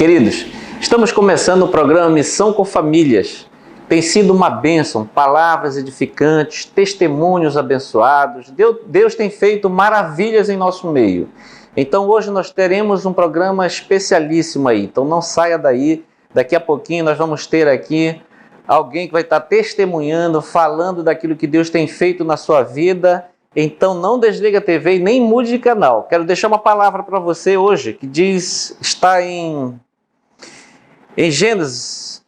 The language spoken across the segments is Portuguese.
Queridos, estamos começando o programa Missão com Famílias. Tem sido uma bênção, palavras edificantes, testemunhos abençoados. Deus tem feito maravilhas em nosso meio. Então hoje nós teremos um programa especialíssimo aí. Então não saia daí. Daqui a pouquinho nós vamos ter aqui alguém que vai estar testemunhando, falando daquilo que Deus tem feito na sua vida. Então não desliga a TV e nem mude de canal. Quero deixar uma palavra para você hoje que está em Gênesis,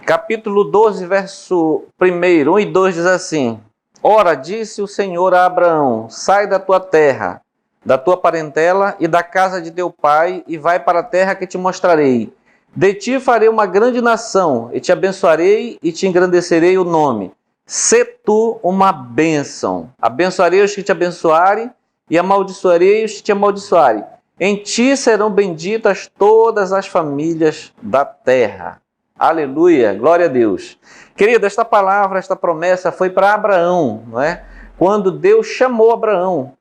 capítulo 12, verso 1, 1 e 2 diz assim: Ora, disse o Senhor a Abraão, sai da tua terra, da tua parentela e da casa de teu pai, e vai para a terra que te mostrarei. De ti farei uma grande nação, e te abençoarei e te engrandecerei o nome. Sê tu uma bênção. Abençoarei os que te abençoarem, e amaldiçoarei os que te amaldiçoarem. Em ti serão benditas todas as famílias da terra. Aleluia, glória a Deus. Querido, esta palavra, esta promessa foi para Abraão, não é? Quando Deus chamou Abraão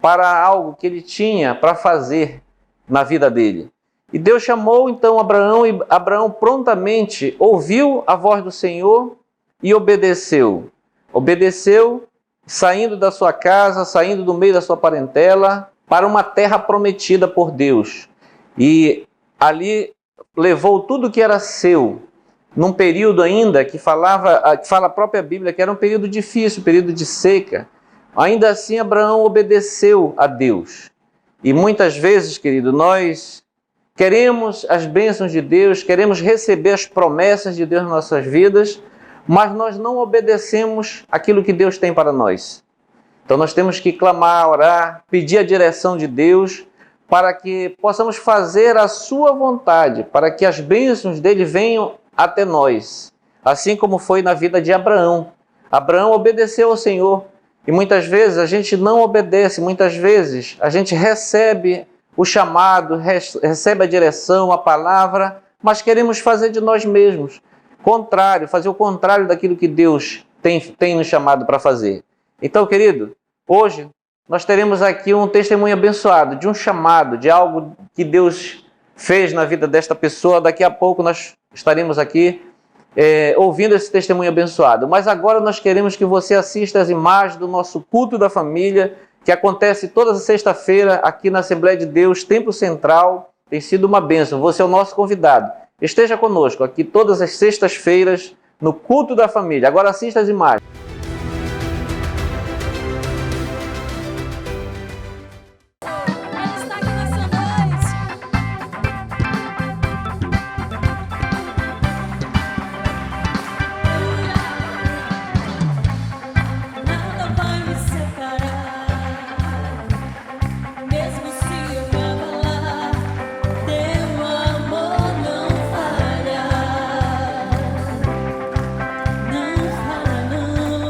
para algo que ele tinha para fazer na vida dele. E Deus chamou então Abraão, e Abraão prontamente ouviu a voz do Senhor e obedeceu. Obedeceu, saindo da sua casa, saindo do meio da sua parentela, para uma terra prometida por Deus. E ali levou tudo que era seu, num período ainda que fala a própria Bíblia, que era um período difícil, um período de seca. Ainda assim, Abraão obedeceu a Deus. E muitas vezes, querido, nós queremos as bênçãos de Deus, queremos receber as promessas de Deus nas nossas vidas, mas nós não obedecemos aquilo que Deus tem para nós. Então nós temos que clamar, orar, pedir a direção de Deus para que possamos fazer a sua vontade, para que as bênçãos dele venham até nós. Assim como foi na vida de Abraão. Abraão obedeceu ao Senhor e muitas vezes a gente não obedece, muitas vezes a gente recebe o chamado, recebe a direção, a palavra, mas queremos fazer de nós mesmos. Fazer o contrário daquilo que Deus tem nos chamado para fazer. Então, querido, hoje nós teremos aqui um testemunho abençoado, de um chamado, de algo que Deus fez na vida desta pessoa. Daqui a pouco nós estaremos aqui ouvindo esse testemunho abençoado. Mas agora nós queremos que você assista as imagens do nosso culto da família, que acontece toda sexta-feira aqui na Assembleia de Deus, Templo Central. Tem sido uma bênção. Você é o nosso convidado. Esteja conosco aqui todas as sextas-feiras no culto da família. Agora assista as imagens. Não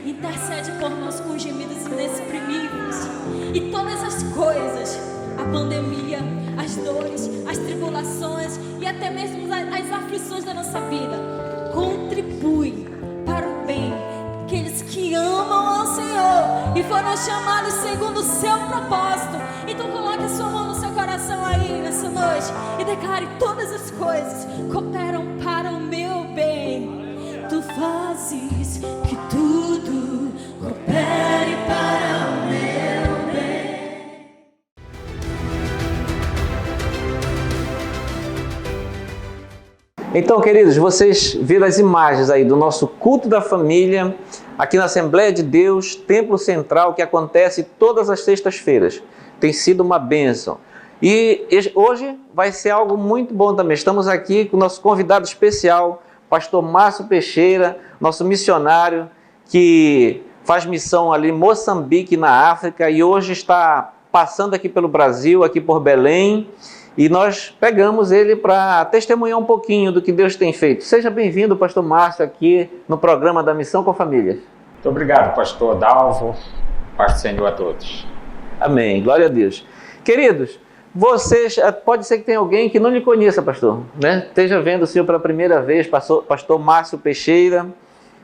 intercede por nós com gemidos inexprimíveis. E todas as coisas, a pandemia, as dores, as tribulações e até mesmo as aflições da nossa vida, contribuem para o bem daqueles que amam ao Senhor e foram chamados segundo o seu propósito. Então coloque a sua mão no seu coração aí nessa noite e declare: todas as coisas cooperam para o meu bem. Tu fazes que tudo coopere para o meu bem. Então, queridos, vocês viram as imagens aí do nosso culto da família aqui na Assembleia de Deus, Templo Central, que acontece todas as sextas-feiras. Tem sido uma bênção. E hoje vai ser algo muito bom também. Estamos aqui com o nosso convidado especial, pastor Márcio Peixeira, nosso missionário, que faz missão ali em Moçambique, na África, e hoje está passando aqui pelo Brasil, aqui por Belém, e nós pegamos ele para testemunhar um pouquinho do que Deus tem feito. Seja bem-vindo, pastor Márcio, aqui no programa da Missão com Família. Muito obrigado, pastor Dalvo. Paz do Senhor a todos. Amém. Glória a Deus. Queridos, vocês, pode ser que tenha alguém que não lhe conheça, pastor, né? Esteja vendo o senhor pela primeira vez, pastor Márcio Peixeira,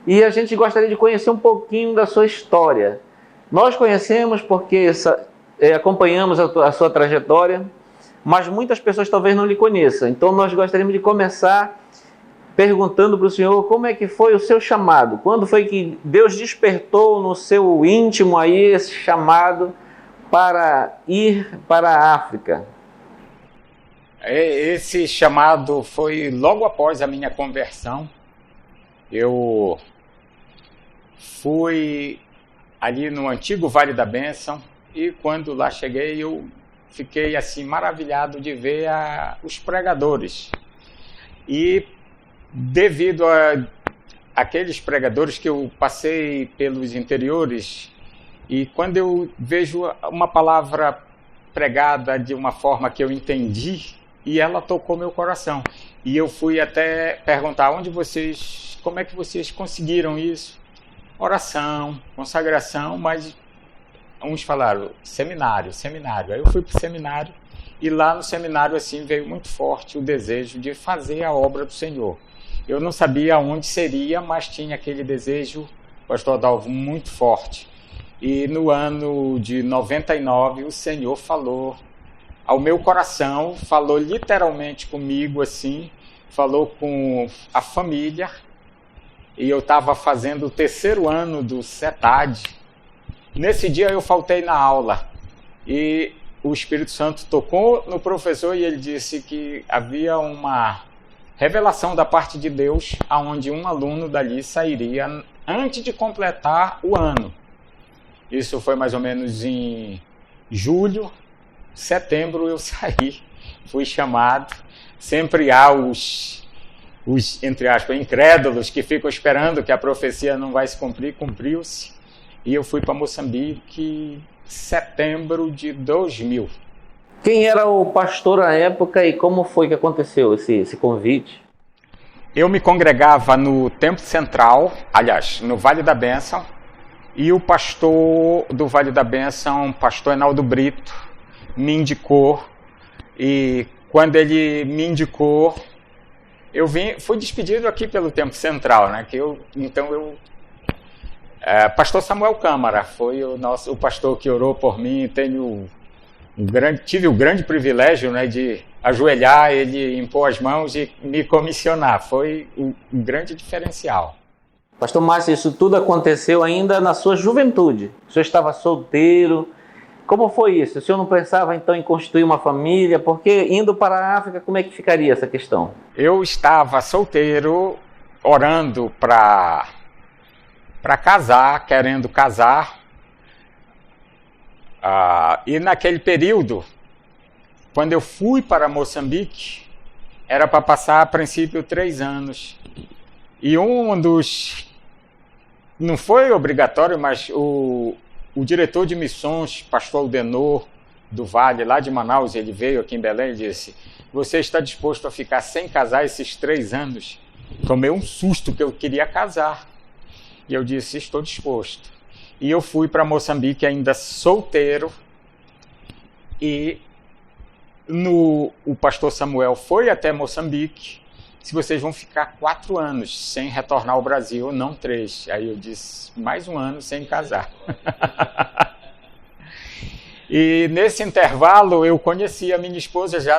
e a gente gostaria de conhecer um pouquinho da sua história. Nós conhecemos porque acompanhamos a sua trajetória, mas muitas pessoas talvez não lhe conheçam. Então nós gostaríamos de começar perguntando para o senhor como é que foi o seu chamado. Quando foi que Deus despertou no seu íntimo aí esse chamado para ir para a África? Esse chamado foi logo após a minha conversão. Eu fui ali no antigo Vale da Bênção e quando lá cheguei eu fiquei assim maravilhado de ver os pregadores. E devido a aqueles pregadores que eu passei pelos interiores, e quando eu vejo uma palavra pregada de uma forma que eu entendi, e ela tocou meu coração. E eu fui até perguntar como é que vocês conseguiram isso? Oração, consagração, mas uns falaram seminário. Aí eu fui para o seminário, e lá no seminário assim veio muito forte o desejo de fazer a obra do Senhor. Eu não sabia onde seria, mas tinha aquele desejo, pastor Adalvo, muito forte. E no ano de 99, o Senhor falou ao meu coração, falou literalmente comigo assim, falou com a família, e eu estava fazendo o 3º ano do CETAD. Nesse dia eu faltei na aula, e o Espírito Santo tocou no professor e ele disse que havia uma revelação da parte de Deus, aonde um aluno dali sairia antes de completar o ano. Isso foi mais ou menos em julho, setembro eu saí, fui chamado. Sempre há os entre aspas, incrédulos que ficam esperando que a profecia não vai se cumprir, cumpriu-se. E eu fui para Moçambique em setembro de 2000. Quem era o pastor à época e como foi que aconteceu esse convite? Eu me congregava no Templo Central, aliás, no Vale da Bênção, e o pastor do Vale da Bênção, pastor Enaldo Brito, me indicou, e quando ele me indicou, fui despedido aqui pelo Templo Central, né? Pastor Samuel Câmara foi o pastor que orou por mim. Tive o grande privilégio, né, de ajoelhar, ele impor as mãos e me comissionar. Foi um grande diferencial. Pastor Márcio, isso tudo aconteceu ainda na sua juventude. O senhor estava solteiro. Como foi isso? O senhor não pensava então em constituir uma família? Porque indo para a África, como é que ficaria essa questão? Eu estava solteiro, orando para casar, querendo casar. E naquele período, quando eu fui para Moçambique, era para passar a princípio 3 anos. E não foi obrigatório, mas o diretor de missões, pastor Aldenor, do Vale, lá de Manaus, ele veio aqui em Belém e disse: você está disposto a ficar sem casar esses 3 anos? Tomei um susto que eu queria casar. E eu disse, estou disposto. E eu fui para Moçambique ainda solteiro, e o pastor Samuel foi até Moçambique. Se vocês vão ficar 4 anos sem retornar ao Brasil, não 3. Aí eu disse, mais 1 ano sem casar. E nesse intervalo eu conheci a minha esposa já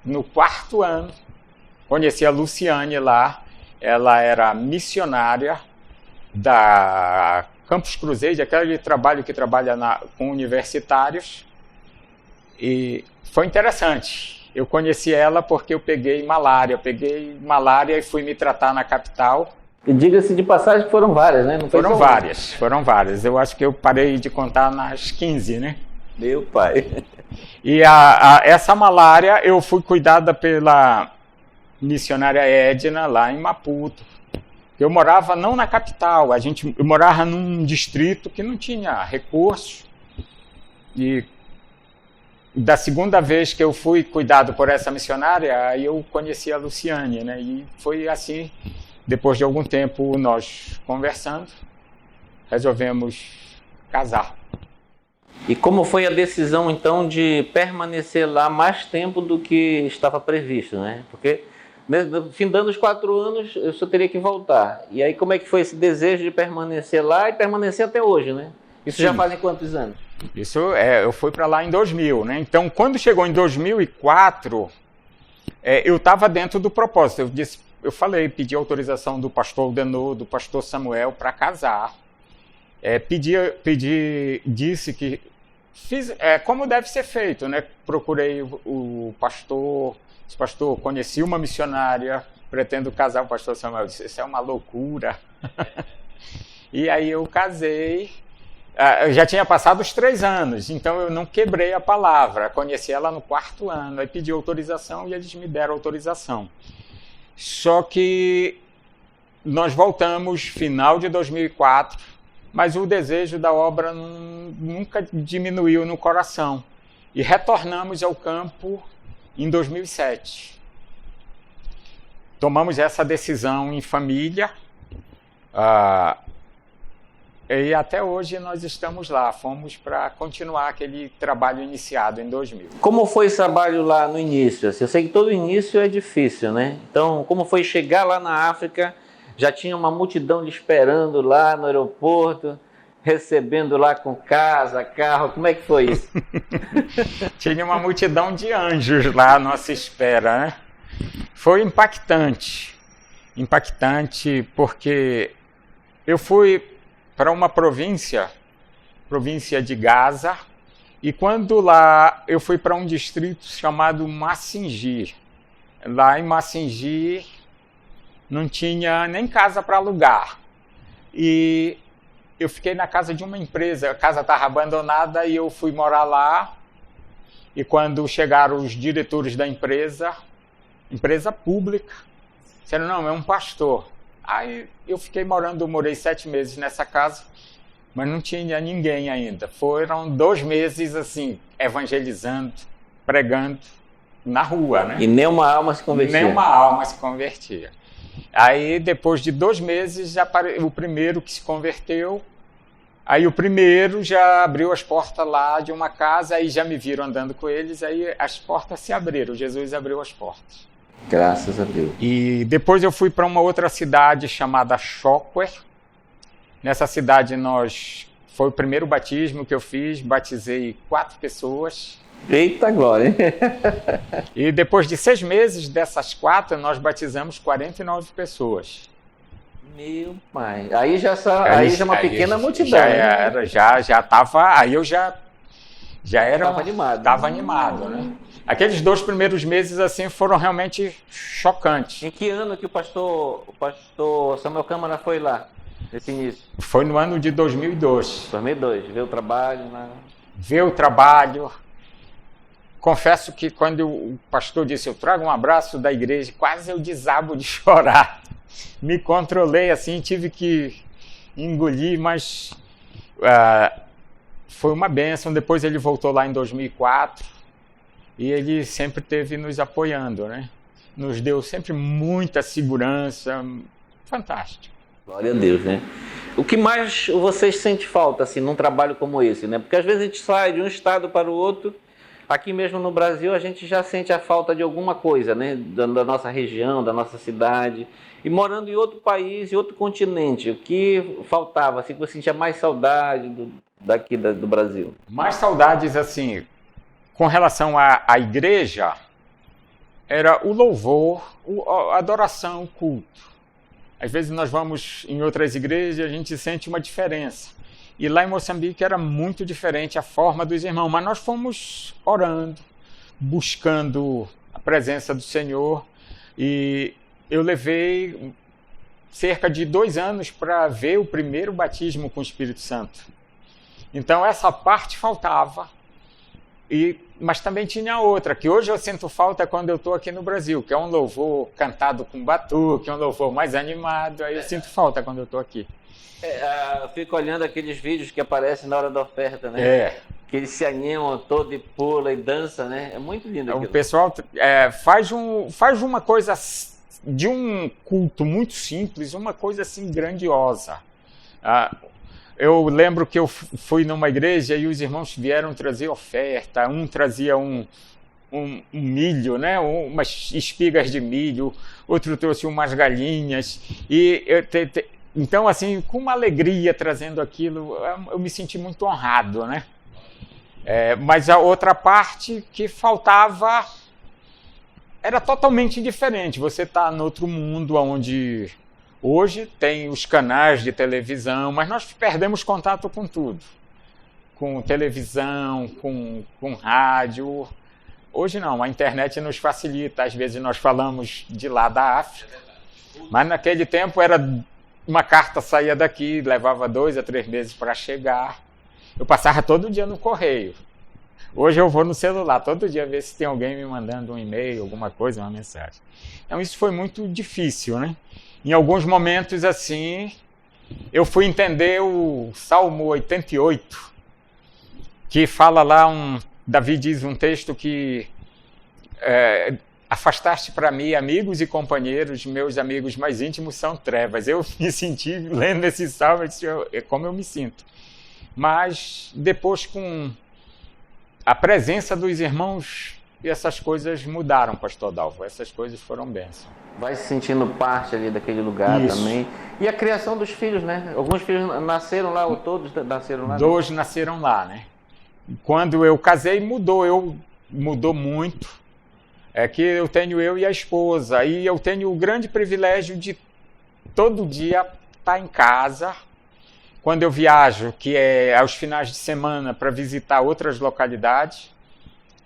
no 4º ano. Conheci a Luciane lá. Ela era missionária da Campus Crusade, aquele trabalho que trabalha com universitários. E foi interessante. Eu conheci ela porque eu peguei malária. E fui me tratar na capital. E diga-se de passagem que foram várias, né? Não foi Foram várias. Eu acho que eu parei de contar nas 15, né? Meu pai. E essa malária eu fui cuidada pela missionária Edna lá em Maputo. Eu morava não na capital, eu morava num distrito que não tinha recursos. E da segunda vez que eu fui cuidado por essa missionária, aí eu conheci a Luciane, né? E foi assim, depois de algum tempo nós conversando, resolvemos casar. E como foi a decisão, então, de permanecer lá mais tempo do que estava previsto, né? Porque, findando os 4 anos, eu só teria que voltar. E aí, como é que foi esse desejo de permanecer lá e permanecer até hoje, né? Isso. Sim. Já fazem quantos anos? Isso, eu fui para lá em 2000, né? Então, quando chegou em 2004, eu estava dentro do propósito. Pedi autorização do pastor Aldenor, do pastor Samuel para casar. Disse que fiz como deve ser feito, né? Procurei o pastor, disse, pastor, conheci uma missionária, pretendo casar. O pastor Samuel disse, isso é uma loucura. E aí eu casei. Eu já tinha passado os 3 anos, então eu não quebrei a palavra. Conheci ela no 4º ano, aí pedi autorização e eles me deram autorização. Só que nós voltamos final de 2004, mas o desejo da obra nunca diminuiu no coração. E retornamos ao campo em 2007. Tomamos essa decisão em família, e até hoje nós estamos lá. Fomos para continuar aquele trabalho iniciado em 2000. Como foi esse trabalho lá no início? Eu sei que todo início é difícil, né? Então, como foi chegar lá na África? Já tinha uma multidão lhe esperando lá no aeroporto, recebendo lá com casa, carro. Como é que foi isso? Tinha uma multidão de anjos lá à nossa espera, né? Foi impactante. Impactante porque eu fui para uma província de Gaza, e quando lá eu fui para um distrito chamado Massingi. Lá em Massingi não tinha nem casa para alugar. E eu fiquei na casa de uma empresa, a casa estava abandonada e eu fui morar lá. E quando chegaram os diretores da empresa pública, disseram, não, é um pastor. Aí eu morei 7 meses nessa casa, mas não tinha ninguém ainda. Foram 2 meses assim, evangelizando, pregando na rua, né? E nenhuma alma se convertia. Nenhuma alma se convertia. Aí depois de 2 meses, o primeiro que se converteu, aí o primeiro já abriu as portas lá de uma casa, aí já me viram andando com eles, aí as portas se abriram, Jesus abriu as portas. Graças a Deus. E depois eu fui para uma outra cidade chamada Chokwe. Nessa cidade foi o primeiro batismo que eu fiz, batizei 4 pessoas. Eita glória! E depois de 6 meses dessas 4, nós batizamos 49 pessoas. Meu pai, aí já é uma pequena multidão. Já estava, aí eu já era... Estava animado, né? Aqueles 2 primeiros meses assim foram realmente chocantes. Em que ano que o pastor Samuel Câmara foi lá, nesse início? Foi no ano de 2002. 2002, ver o trabalho. Ver o trabalho. Confesso que quando o pastor disse, eu trago um abraço da igreja, quase eu desabo de chorar. Me controlei assim, tive que engolir, mas foi uma bênção. Depois ele voltou lá em 2004. E ele sempre esteve nos apoiando, né? Nos deu sempre muita segurança. Fantástico. Glória a Deus, né? O que mais vocês sentem falta, assim, num trabalho como esse, né? Porque às vezes a gente sai de um estado para o outro, aqui mesmo no Brasil a gente já sente a falta de alguma coisa, né? Da nossa região, da nossa cidade. E morando em outro país, em outro continente, o que faltava, assim, que você sentia mais saudade daqui do Brasil? Mais saudades, assim, com relação à igreja, era o louvor, a adoração, o culto. Às vezes nós vamos em outras igrejas e a gente sente uma diferença. E lá em Moçambique era muito diferente a forma dos irmãos, mas nós fomos orando, buscando a presença do Senhor, e eu levei cerca de 2 anos para ver o primeiro batismo com o Espírito Santo. Então essa parte faltava, mas também tinha outra, que hoje eu sinto falta quando eu estou aqui no Brasil, que é um louvor cantado com batuque, um louvor mais animado, aí eu sinto falta quando eu estou aqui. Eu fico olhando aqueles vídeos que aparecem na hora da oferta, né? Que eles se animam todo e pula e dança, né? É muito lindo aquilo. O pessoal faz uma coisa de um culto muito simples, uma coisa assim grandiosa. Eu lembro que eu fui numa igreja e os irmãos vieram trazer oferta, um trazia um milho, né? Umas espigas de milho, outro trouxe umas galinhas, então assim, com uma alegria trazendo aquilo, eu me senti muito honrado, né? Mas a outra parte que faltava era totalmente diferente. Você está em outro mundo onde hoje tem os canais de televisão, mas nós perdemos contato com tudo. Com televisão, com rádio. Hoje não, a internet nos facilita. Às vezes nós falamos de lá da África, mas naquele tempo era uma carta saía daqui, levava 2 a 3 meses para chegar. Eu passava todo dia no correio. Hoje eu vou no celular todo dia ver se tem alguém me mandando um e-mail, alguma coisa, uma mensagem. Então isso foi muito difícil, né? Em alguns momentos, assim, eu fui entender o Salmo 88, que fala lá, Davi diz um texto que afastaste para mim amigos e companheiros, meus amigos mais íntimos são trevas. Eu me senti, lendo esse salmo, é como eu me sinto. Mas depois, com a presença dos irmãos, essas coisas mudaram, pastor Dalvo. Essas coisas foram bênçãos. Vai se sentindo parte ali daquele lugar. Isso. Também. E a criação dos filhos, né? Alguns filhos nasceram lá, ou todos nasceram lá? 2 nasceram lá, né? Quando eu casei, mudou muito. É que eu tenho eu e a esposa, e eu tenho o grande privilégio de todo dia estar em casa. Quando eu viajo, que é aos finais de semana, para visitar outras localidades,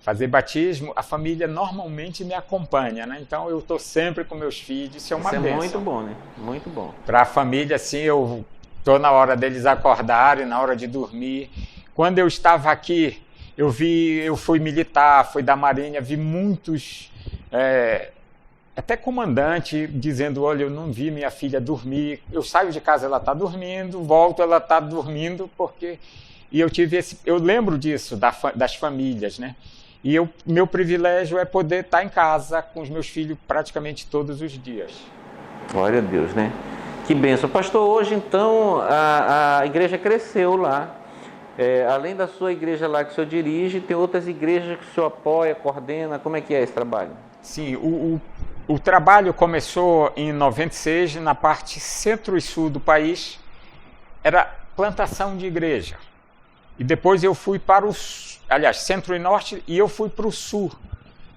fazer batismo, a família normalmente me acompanha, né? Então eu estou sempre com meus filhos, isso é uma bênção. Muito bom, né? Muito bom. Para a família, assim, eu estou na hora deles acordarem, na hora de dormir. Quando eu estava aqui, eu fui militar, fui da Marinha, vi muitos, até comandante, dizendo, olha, eu não vi minha filha dormir, eu saio de casa, ela está dormindo, volto, ela está dormindo, e eu lembro disso, das famílias, né? E meu privilégio é poder estar em casa com os meus filhos praticamente todos os dias. Glória a Deus, né? Que bênção. Pastor, hoje então a igreja cresceu lá. Além da sua igreja lá que o senhor dirige, tem outras igrejas que o senhor apoia, coordena. Como é que é esse trabalho? Sim, o trabalho começou em 96, na parte centro e sul do país. Era plantação de igreja. E depois eu fui para centro e norte, e eu fui para o sul.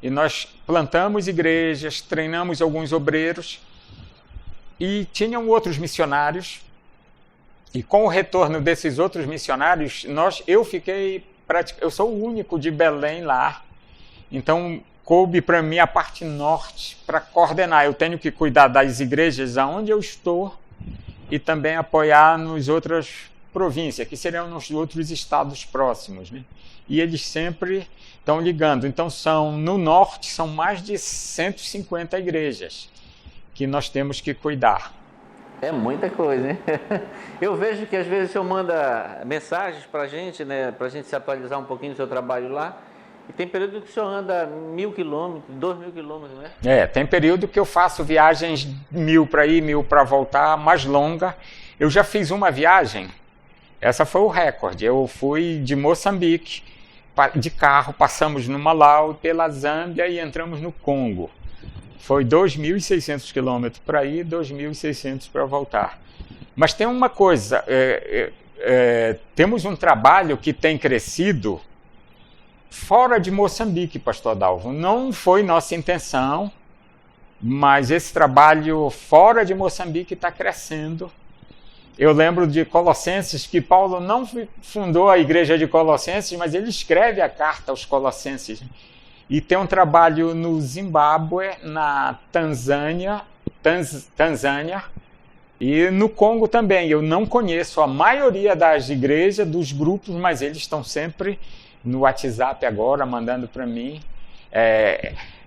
E nós plantamos igrejas, treinamos alguns obreiros, e tinham outros missionários. E com o retorno desses outros missionários, eu sou o único de Belém lá. Então, coube para mim a parte norte para coordenar. Eu tenho que cuidar das igrejas aonde eu estou e também apoiar nas outras províncias, que seriam nos outros estados próximos, né? E eles sempre estão ligando. Então, no norte, são mais de 150 igrejas que nós temos que cuidar. É muita coisa, hein? Eu vejo que às vezes o senhor manda mensagens para a gente, né? Para a gente se atualizar um pouquinho do seu trabalho lá. E tem período que o senhor anda 1.000 quilômetros, 2.000 quilômetros, né? Tem período que eu faço viagens 1.000 para ir, 1.000 para voltar, mais longa. Eu já fiz uma viagem, essa foi o recorde. Eu fui de Moçambique, de carro, passamos no Malau, pela Zâmbia e entramos no Congo. Foi 2.600 quilômetros para ir, 2.600 para voltar. Mas tem uma coisa, temos um trabalho que tem crescido fora de Moçambique, pastor Adalvo. Não foi nossa intenção, mas esse trabalho fora de Moçambique está crescendo. Eu lembro de Colossenses, que Paulo não fundou a igreja de Colossenses, mas ele escreve a carta aos Colossenses. E tem um trabalho no Zimbábue, na Tanzânia e no Congo também. Eu não conheço a maioria das igrejas, dos grupos, mas eles estão sempre no WhatsApp agora, mandando para mim.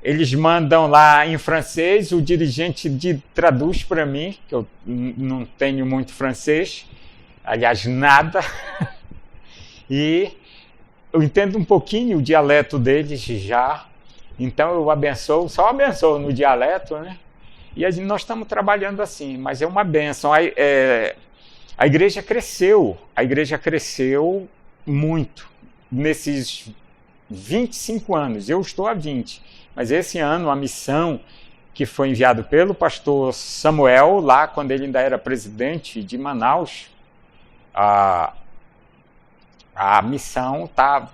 Eles mandam lá em francês, o dirigente traduz para mim, que eu não tenho muito francês, aliás, nada. E eu entendo um pouquinho o dialeto deles já, então eu só abençoo no dialeto, né? E nós estamos trabalhando assim, mas é uma bênção. A igreja cresceu muito nesses 25 anos, eu estou há 20, mas esse ano a missão que foi enviado pelo pastor Samuel, lá quando ele ainda era presidente de Manaus, a missão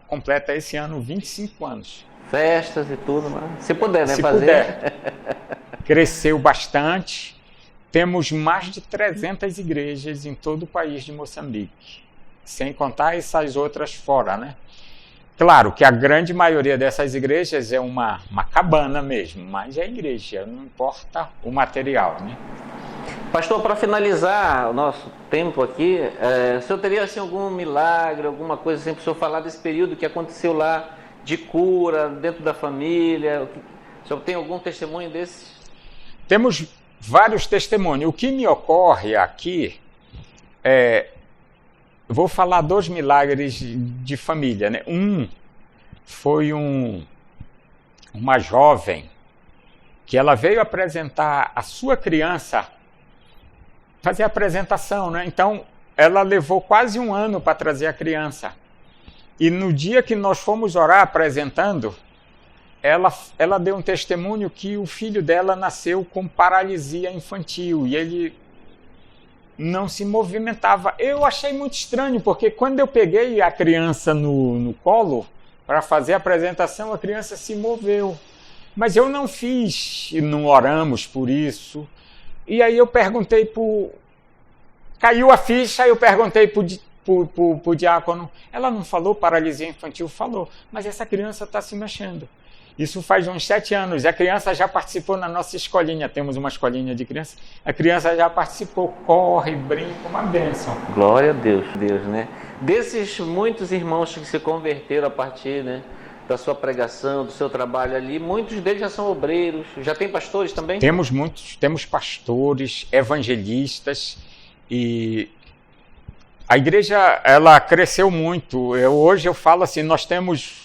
completa esse ano 25 anos. Festas e tudo, mas se puder, né? Se fazer. Puder. Cresceu bastante. Temos mais de 300 igrejas em todo o país de Moçambique, sem contar essas outras fora, né? Claro que a grande maioria dessas igrejas é uma cabana mesmo, mas é igreja, não importa o material, né? Pastor, para finalizar o nosso tempo aqui, o senhor teria assim, algum milagre, alguma coisa assim, para o senhor falar desse período que aconteceu lá, de cura, dentro da família? O senhor tem algum testemunho desse? Temos vários testemunhos. O que me ocorre aqui vou falar 2 milagres de família, né? Um foi uma jovem que ela veio apresentar a sua criança, fazer a apresentação, né? Então, ela levou quase 1 ano para trazer a criança. E no dia que nós fomos orar apresentando, ela deu um testemunho que o filho dela nasceu com paralisia infantil e ele não se movimentava. Eu achei muito estranho, porque quando eu peguei a criança no colo para fazer a apresentação, a criança se moveu. Mas eu não fiz, não oramos por isso. E aí eu perguntei caiu a ficha, eu perguntei pro diácono. Ela não falou paralisia infantil? Falou, mas essa criança está se mexendo. Isso faz uns 7 anos. A criança já participou na nossa escolinha. Temos uma escolinha de criança. A criança já participou, corre, brinca, uma bênção. Glória a Deus, né? Desses muitos irmãos que se converteram a partir, né, da sua pregação, do seu trabalho ali, muitos deles já são obreiros. Já tem pastores também? Temos muitos. Temos pastores, evangelistas e a igreja, ela cresceu muito. Hoje eu falo assim, nós temos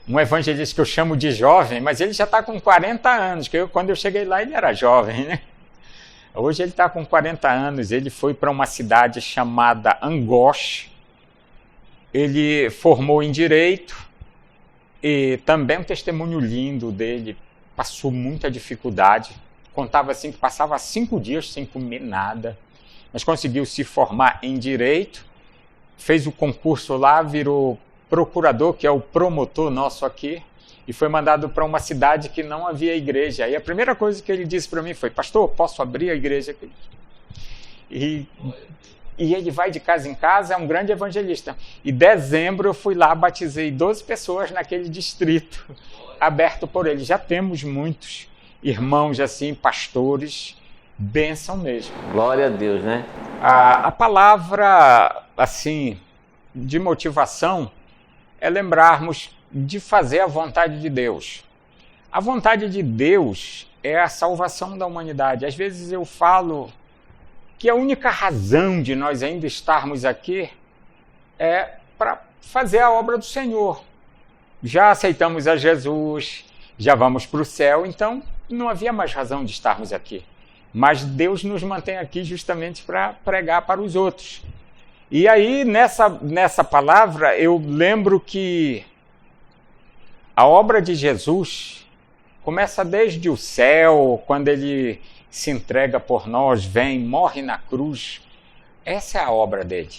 um evangelista que eu chamo de jovem, mas ele já está com 40 anos, que quando eu cheguei lá ele era jovem, né? Hoje ele está com 40 anos, ele foi para uma cidade chamada Angoche, ele formou em Direito, e também um testemunho lindo dele, passou muita dificuldade, contava assim que passava 5 dias sem comer nada, mas conseguiu se formar em Direito, fez o concurso lá, virou procurador, que é o promotor nosso aqui, e foi mandado para uma cidade que não havia igreja. E a primeira coisa que ele disse para mim foi: pastor, posso abrir a igreja aqui? E ele vai de casa em casa, é um grande evangelista. Em dezembro eu fui lá, batizei 12 pessoas naquele distrito, aberto por ele. Já temos muitos irmãos assim, pastores, bênção mesmo. Glória a Deus, né? A palavra, assim, de motivação é lembrarmos de fazer a vontade de Deus. A vontade de Deus é a salvação da humanidade. Às vezes eu falo que a única razão de nós ainda estarmos aqui é para fazer a obra do Senhor. já aceitamos a Jesus, já vamos para o céu, então não havia mais razão de estarmos aqui. Mas Deus nos mantém aqui justamente para pregar para os outros. E aí, nessa palavra, eu lembro que a obra de Jesus começa desde o céu, quando ele se entrega por nós, vem, morre na cruz. Essa é a obra dele.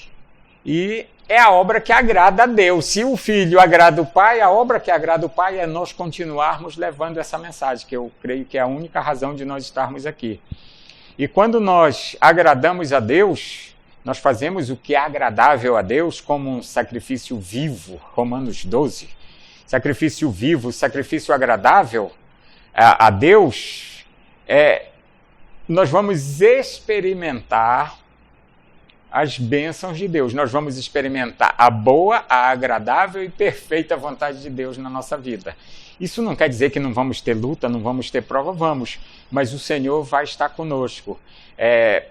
E é a obra que agrada a Deus. Se o Filho agrada o Pai, a obra que agrada o Pai é nós continuarmos levando essa mensagem, que eu creio que é a única razão de nós estarmos aqui. E quando nós agradamos a Deus, nós fazemos o que é agradável a Deus como um sacrifício vivo, Romanos 12. Sacrifício vivo, sacrifício agradável a Deus, nós vamos experimentar as bênçãos de Deus. Nós vamos experimentar a boa, a agradável e perfeita vontade de Deus na nossa vida. Isso não quer dizer que não vamos ter luta, não vamos ter prova, vamos, mas o Senhor vai estar conosco.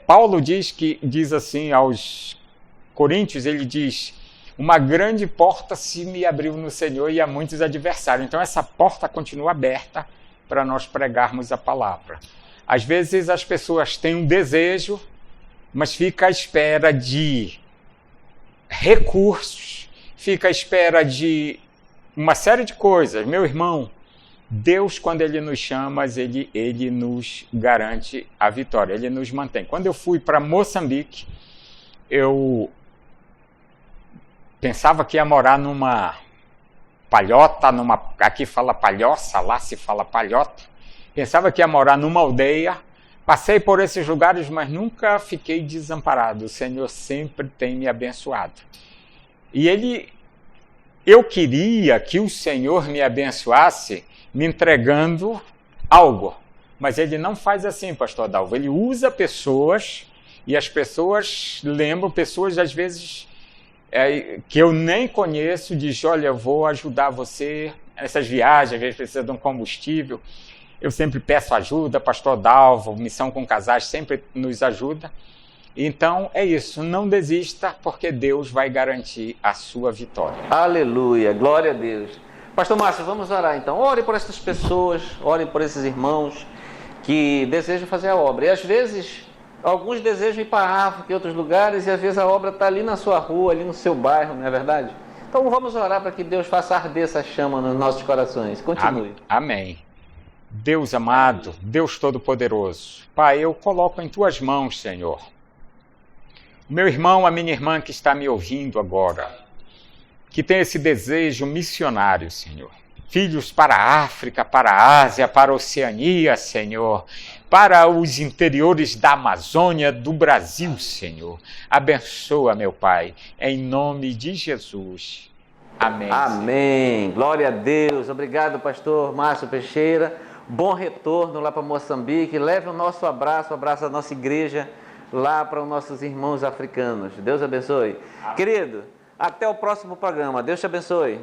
Paulo diz assim aos Coríntios, ele diz: uma grande porta se me abriu no Senhor e há muitos adversários. Então essa porta continua aberta para nós pregarmos a palavra. Às vezes as pessoas têm um desejo, mas fica à espera de recursos, fica à espera de uma série de coisas. Meu irmão, Deus, quando Ele nos chama, Ele nos garante a vitória, Ele nos mantém. Quando eu fui para Moçambique, eu pensava que ia morar numa palhota, aqui fala palhoça, lá se fala palhota. Pensava que ia morar numa aldeia. Passei por esses lugares, mas nunca fiquei desamparado. O Senhor sempre tem me abençoado. E eu queria que o Senhor me abençoasse me entregando algo. Mas Ele não faz assim, pastor Adalvo. Ele usa pessoas e as pessoas lembram, pessoas às vezes que eu nem conheço, diz: olha, eu vou ajudar você nessas viagens, às vezes precisa de um combustível. Eu sempre peço ajuda, pastor Dalvo, Missão com Casais, sempre nos ajuda. Então é isso, não desista, porque Deus vai garantir a sua vitória. Aleluia, glória a Deus. Pastor Márcio, vamos orar então. Ore por essas pessoas, ore por esses irmãos que desejam fazer a obra. E às vezes, alguns desejam ir para a África e outros lugares, e às vezes a obra está ali na sua rua, ali no seu bairro, não é verdade? Então vamos orar para que Deus faça arder essa chama nos nossos corações. Continue. Amém. Deus amado, Deus Todo-Poderoso, Pai, eu coloco em Tuas mãos, Senhor, o meu irmão, a minha irmã que está me ouvindo agora, que tem esse desejo missionário, Senhor. Filhos para a África, para a Ásia, para a Oceania, Senhor, para os interiores da Amazônia, do Brasil, Senhor. Abençoa, meu Pai, em nome de Jesus. Amém. Amém. Glória a Deus. Obrigado, pastor Márcio Peixeira. Bom retorno lá para Moçambique. Leve o nosso abraço, da nossa igreja lá para os nossos irmãos africanos. Deus abençoe. Querido, até o próximo programa. Deus te abençoe.